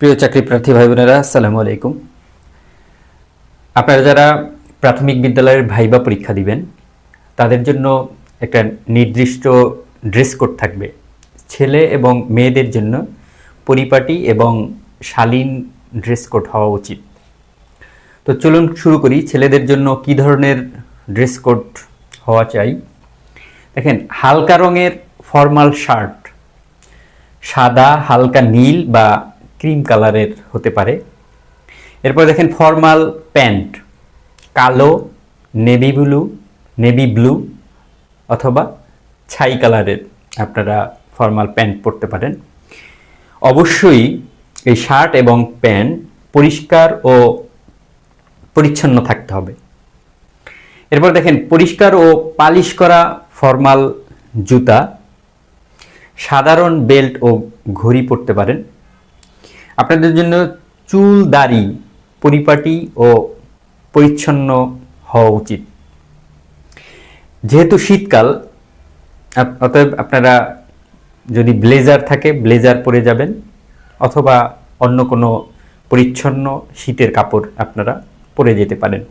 প্রিয় চাকরি প্রার্থী ভাই বোনেরা, আসসালামু আলাইকুম। আপনারা যারা প্রাথমিক বিদ্যালয়ের ভাইবা পরীক্ষা দিবেন তাদের জন্য একটা নির্দিষ্ট ড্রেস কোড থাকবে। ছেলে এবং মেয়েদের জন্য পরিপাটি এবং শালীন ড্রেস কোড হওয়া উচিত। তো চলুন শুরু করি। ছেলেদের জন্য কি ধরনের ড্রেস কোড হওয়া চাই? দেখেন, হালকা রঙের ফর্মাল শার্ট, সাদা, হালকা নীল বা ক্রিম কালারের হতে পারে। এরপর দেখেন ফর্মাল প্যান্ট, কালো, নেভি ব্লু অথবা ছাই কালারের আপনারা ফর্মাল প্যান্ট পরতে পারেন। অবশ্যই এই শার্ট এবং প্যান্ট পরিষ্কার ও পরিচ্ছন্ন থাকতে হবে। এরপর দেখেন পরিষ্কার ও পালিশ করা ফর্মাল জুতা, সাধারণ বেল্ট ও ঘড়ি পরতে পারেন। আপনাদের জন্য চুল দাড়ি পরিপাটি ও পরিচ্ছন্ন হওয়া উচিত। যেহেতু শীতকাল, অতএব আপনারা যদি ব্লেজার থাকে ব্লেজার পরে যাবেন, অথবা অন্য কোনো পরিচ্ছন্ন শীতের কাপড় আপনারা পরে যেতে পারেন।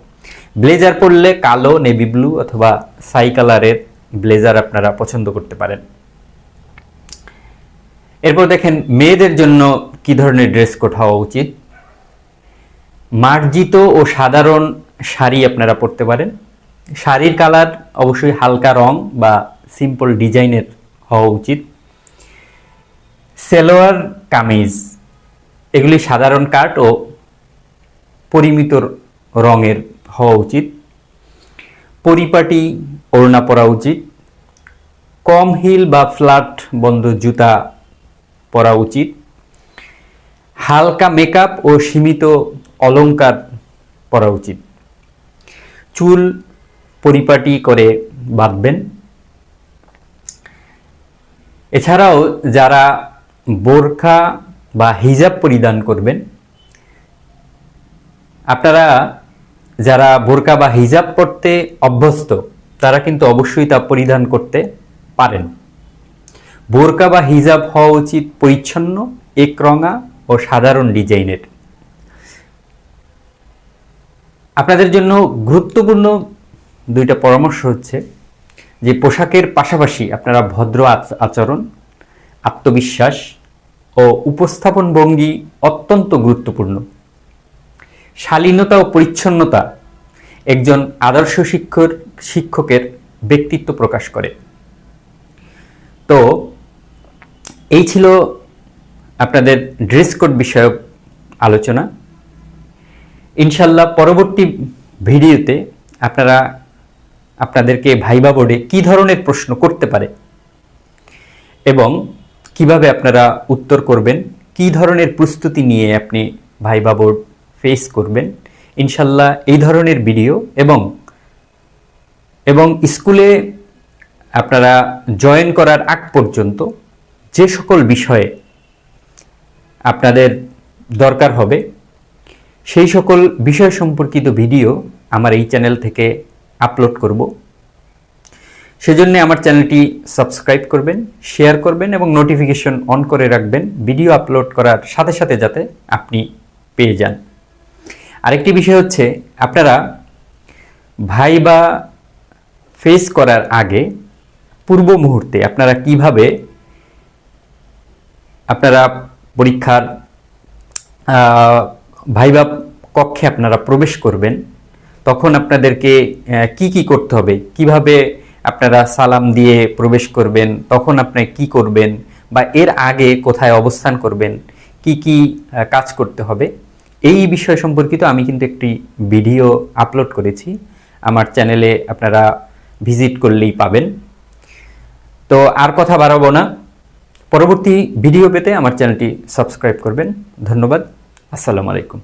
ব্লেজার পরলে কালো, নেভি ব্লু অথবা ছাই কালারের ব্লেজার আপনারা পছন্দ করতে পারেন। এরপর দেখেন মেয়েদের জন্য কি ধরনের ড্রেস কোড হওয়া উচিত। মার্জিত ও সাধারণ শাড়ি আপনারা পরতে পারেন। শাড়ির কালার অবশ্যই হালকা রং বা সিম্পল ডিজাইনের হওয়া উচিত। সালোয়ার কামিজ এগুলি সাধারণ কাট ও পরিমিত রঙের হওয়া উচিত। পরিপাটি ওড়না পরা উচিত। কম হিল বা ফ্ল্যাট বন্ধ জুতা পরা উচিত। হালকা মেকআপ ও সীমিত অলংকার পরা উচিত। চুল পরিপাটি করে বাঁধবেন। এছাড়াও যারা বোরকা বা হিজাব পরিধান করবেন, আপনারা যারা বোরকা বা হিজাব পরতে অভ্যস্ত তারা কিন্তু অবশ্যই তা পরিধান করতে পারেন। বোরকা বা হিজাব হওয়া উচিত পরিচ্ছন্ন, একরঙা ও সাধারণ ডিজাইনের। আপনাদের জন্য গুরুত্বপূর্ণ দুইটা পরামর্শ হচ্ছে যে পোশাকের পাশাপাশি আপনারা ভদ্র আচরণ, আত্মবিশ্বাস ও উপস্থাপন ভঙ্গি অত্যন্ত গুরুত্বপূর্ণ। শালীনতা ও পরিচ্ছন্নতা একজন আদর্শ শিক্ষকের ব্যক্তিত্ব প্রকাশ করে। তো এই ছিল আপনাদের ড্রেস কোড বিষয়ক আলোচনা। ইনশাল্লাহ পরবর্তী ভিডিওতে আপনাদেরকে ভাইবা বোর্ডে কী ধরনের প্রশ্ন করতে পারে এবং কিভাবে আপনারা উত্তর করবেন, কী ধরনের প্রস্তুতি নিয়ে আপনি ভাইবা বোর্ড ফেস করবেন, ইনশাল্লাহ এই ধরনের ভিডিও এবং স্কুলে আপনারা জয়েন করার আগ পর্যন্ত যে সকল বিষয়ে আপনাদের দরকার হবে সেই সকল বিষয় সম্পর্কিত ভিডিও আমার এই চ্যানেল থেকে আপলোড করব। সেজন্য আমার চ্যানেলটি সাবস্ক্রাইব করবেন, শেয়ার করবেন এবং নোটিফিকেশন অন করে রাখবেন ভিডিও আপলোড করার সাথে সাথে যাতে আপনি পেয়ে যান। আরেকটি বিষয় হচ্ছে, আপনারা ভাইবা ফেস করার আগে পূর্ব মুহূর্তে আপনারা কিভাবে আপনারা পরীক্ষার ভাইবা কক্ষে আপনারা প্রবেশ করবেন, তখন আপনাদেরকে কি করতে হবে, কিভাবে আপনারা সালাম দিয়ে প্রবেশ করবেন, তখন আপনি কি করবেন বা এর আগে কোথায় অবস্থান করবেন, কি কাজ করতে হবে, এই বিষয় সম্পর্কিত আমি কিন্তু একটি ভিডিও আপলোড করেছি। আমার চ্যানেলে আপনারা ভিজিট করলেই পাবেন। তো আর কথা বাড়াবো না, পরবর্তী ভিডিও পেতে আমার চ্যানেলটি সাবস্ক্রাইব করবেন। ধন্যবাদ। আসসালামু আলাইকুম।